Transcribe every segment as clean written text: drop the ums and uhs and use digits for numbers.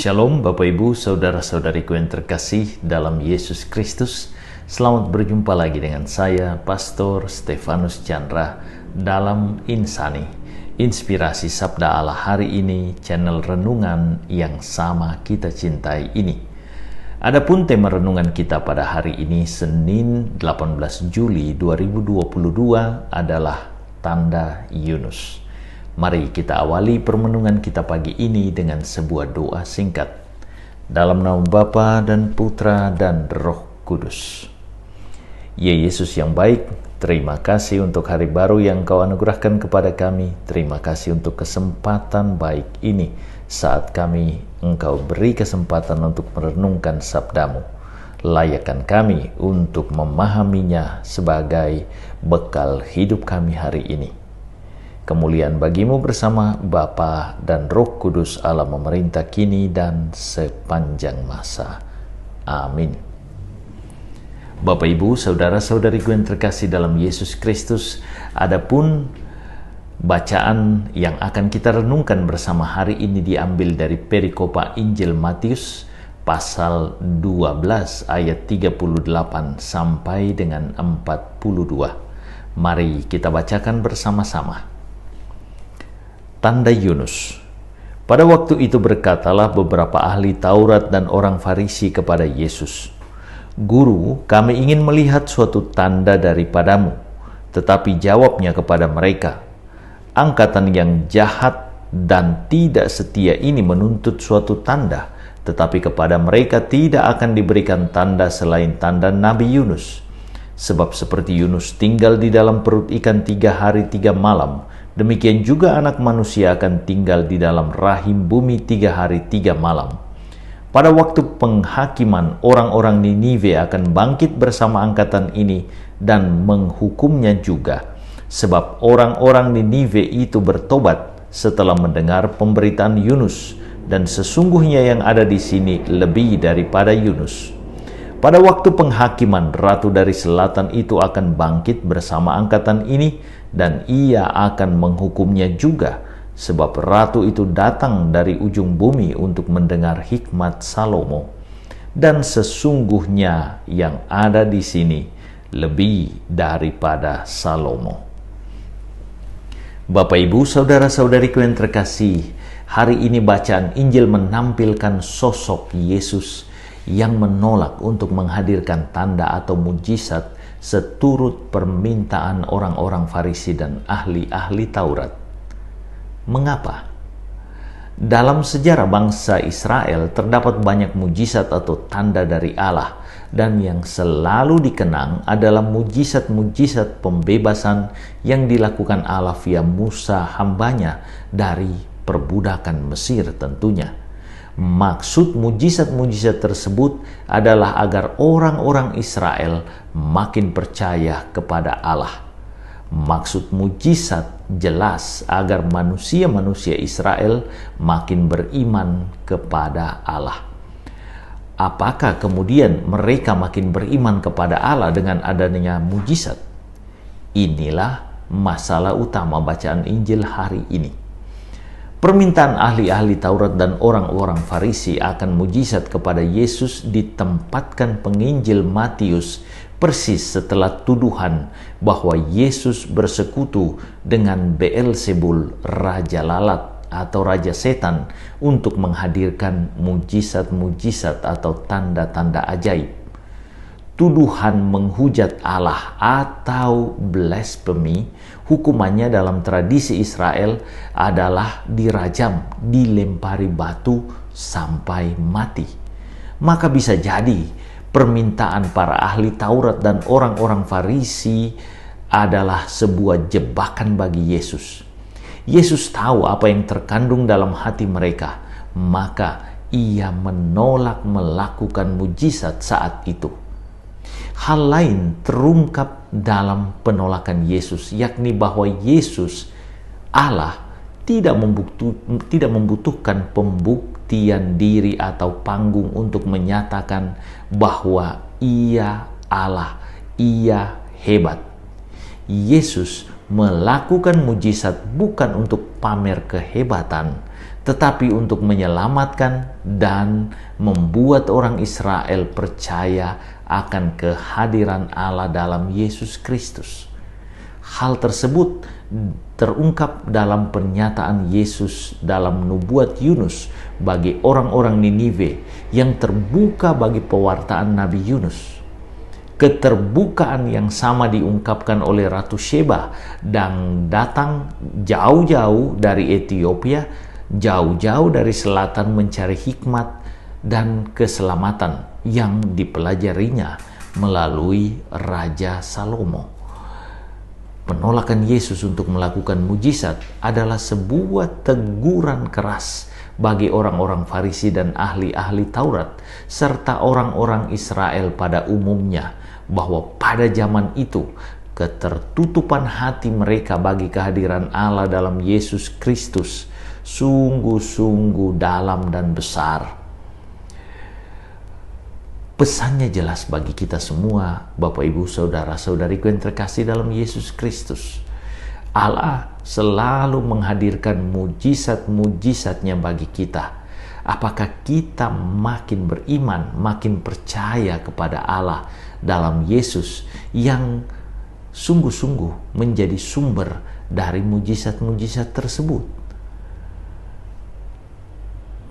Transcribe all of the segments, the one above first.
Shalom Bapak Ibu, Saudara-saudariku yang terkasih dalam Yesus Kristus. Selamat berjumpa lagi dengan saya, Pastor Stefanus Chandra, dalam Insani, Inspirasi Sabda Allah hari ini, channel renungan yang sama kita cintai ini. Adapun tema renungan kita pada hari ini, Senin 18 Juli 2022 adalah Tanda Yunus. Mari kita awali permenungan kita pagi ini dengan sebuah doa singkat. Dalam nama Bapa dan Putra dan Roh Kudus. Ya Yesus yang baik, terima kasih untuk hari baru yang Kau anugerahkan kepada kami. Terima kasih untuk kesempatan baik ini saat Engkau beri kesempatan untuk merenungkan sabda-Mu. Layakkan kami untuk memahaminya sebagai bekal hidup kami hari ini. Kemuliaan bagimu bersama Bapa dan Roh Kudus Allah memerintah kini dan sepanjang masa. Amin. Bapak Ibu, saudara-saudariku yang terkasih dalam Yesus Kristus, adapun bacaan yang akan kita renungkan bersama hari ini diambil dari perikopa Injil Matius pasal 12 ayat 38 sampai dengan 42. Mari kita bacakan bersama-sama. Tanda Yunus. Pada waktu itu berkatalah beberapa ahli Taurat dan orang Farisi kepada Yesus, "Guru, kami ingin melihat suatu tanda daripadamu." Tetapi jawabnya kepada mereka, "Angkatan yang jahat dan tidak setia ini menuntut suatu tanda, tetapi kepada mereka tidak akan diberikan tanda selain tanda Nabi Yunus. Sebab seperti Yunus tinggal di dalam perut ikan 3 hari 3 malam, demikian juga Anak Manusia akan tinggal di dalam rahim bumi 3 hari 3 malam. Pada waktu penghakiman, orang-orang Ninive akan bangkit bersama angkatan ini dan menghukumnya juga. Sebab orang-orang Ninive itu bertobat setelah mendengar pemberitaan Yunus, dan sesungguhnya yang ada di sini lebih daripada Yunus. Pada waktu penghakiman, ratu dari selatan itu akan bangkit bersama angkatan ini, dan ia akan menghukumnya juga, sebab ratu itu datang dari ujung bumi untuk mendengar hikmat Salomo. Dan sesungguhnya yang ada di sini lebih daripada Salomo." Bapak Ibu, saudara-saudariku yang terkasih, hari ini bacaan Injil menampilkan sosok Yesus yang menolak untuk menghadirkan tanda atau mujizat seturut permintaan orang-orang Farisi dan ahli-ahli Taurat. Mengapa? Dalam sejarah bangsa Israel terdapat banyak mujizat atau tanda dari Allah, dan yang selalu dikenang adalah mujizat-mujizat pembebasan yang dilakukan Allah via Musa hambanya dari perbudakan Mesir tentunya. Maksud mujizat-mujizat tersebut adalah agar orang-orang Israel makin percaya kepada Allah. Maksud mujizat jelas agar manusia-manusia Israel makin beriman kepada Allah. Apakah kemudian mereka makin beriman kepada Allah dengan adanya mujizat? Inilah masalah utama bacaan Injil hari ini. Permintaan ahli-ahli Taurat dan orang-orang Farisi akan mujizat kepada Yesus ditempatkan penginjil Matius persis setelah tuduhan bahwa Yesus bersekutu dengan Beelzebul, raja lalat atau raja setan, untuk menghadirkan mujizat-mujizat atau tanda-tanda ajaib. Tuduhan menghujat Allah atau blasphemy, hukumannya dalam tradisi Israel adalah dirajam, dilempari batu sampai mati. Maka bisa jadi permintaan para ahli Taurat dan orang-orang Farisi adalah sebuah jebakan bagi Yesus. Yesus tahu apa yang terkandung dalam hati mereka, maka ia menolak melakukan mujizat saat itu. Hal lain terungkap dalam penolakan Yesus, yakni bahwa Yesus Allah tidak membutuhkan pembuktian diri atau panggung untuk menyatakan bahwa ia Allah, ia hebat. Yesus melakukan mujizat bukan untuk pamer kehebatan, tetapi untuk menyelamatkan dan membuat orang Israel percaya akan kehadiran Allah dalam Yesus Kristus. Hal tersebut terungkap dalam pernyataan Yesus dalam nubuat Yunus bagi orang-orang Niniwe yang terbuka bagi pewartaan Nabi Yunus. Keterbukaan yang sama diungkapkan oleh Ratu Sheba dan datang jauh-jauh dari Ethiopia, jauh-jauh dari selatan mencari hikmat dan keselamatan yang dipelajarinya melalui Raja Salomo. Penolakan Yesus untuk melakukan mujizat adalah sebuah teguran keras bagi orang-orang Farisi dan ahli-ahli Taurat serta orang-orang Israel pada umumnya, bahwa pada zaman itu ketertutupan hati mereka bagi kehadiran Allah dalam Yesus Kristus sungguh-sungguh dalam dan besar. Pesannya jelas bagi kita semua, Bapak, Ibu, Saudara-saudariku yang terkasih dalam Yesus Kristus. Allah selalu menghadirkan mujizat-mujizatnya bagi kita. Apakah kita makin beriman, makin percaya kepada Allah dalam Yesus yang sungguh-sungguh menjadi sumber dari mujizat-mujizat tersebut?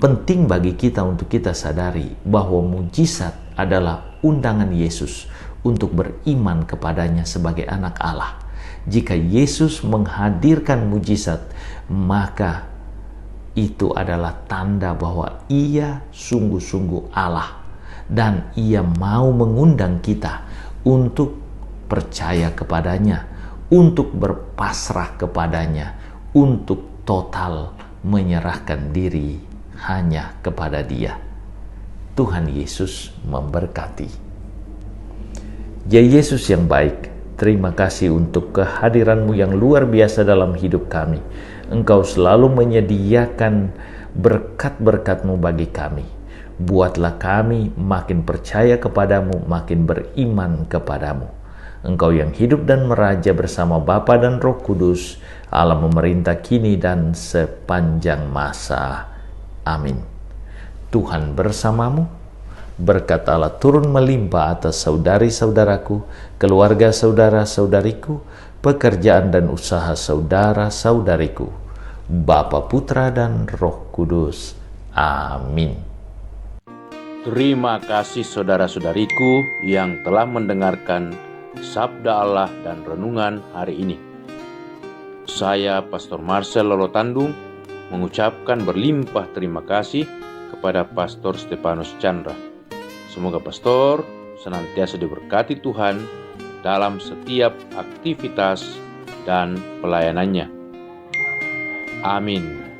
Penting bagi kita untuk kita sadari bahwa mujizat adalah undangan Yesus untuk beriman kepadanya sebagai anak Allah. Jika Yesus menghadirkan mujizat, maka itu adalah tanda bahwa ia sungguh-sungguh Allah dan ia mau mengundang kita untuk percaya kepadanya, untuk berpasrah kepadanya, untuk total menyerahkan diri hanya kepada Dia. Tuhan Yesus memberkati. Ya Yesus yang baik, terima kasih untuk kehadiran-Mu yang luar biasa dalam hidup kami. Engkau selalu menyediakan berkat-berkat-Mu bagi kami. Buatlah kami makin percaya kepadamu, makin beriman kepadamu. Engkau yang hidup dan meraja bersama Bapa dan Roh Kudus, Allah memerintah kini dan sepanjang masa. Amin. Tuhan bersamamu, berkat Allah turun melimpah atas saudari-saudaraku, keluarga saudara-saudariku, pekerjaan dan usaha saudara-saudariku, Bapa, Putra, dan Roh Kudus. Amin. Terima kasih saudara-saudariku yang telah mendengarkan Sabda Allah dan Renungan hari ini. Saya, Pastor Marcel Lolotandung, mengucapkan berlimpah terima kasih kepada Pastor Stefanus Chandra. Semoga Pastor senantiasa diberkati Tuhan dalam setiap aktivitas dan pelayanannya. Amin.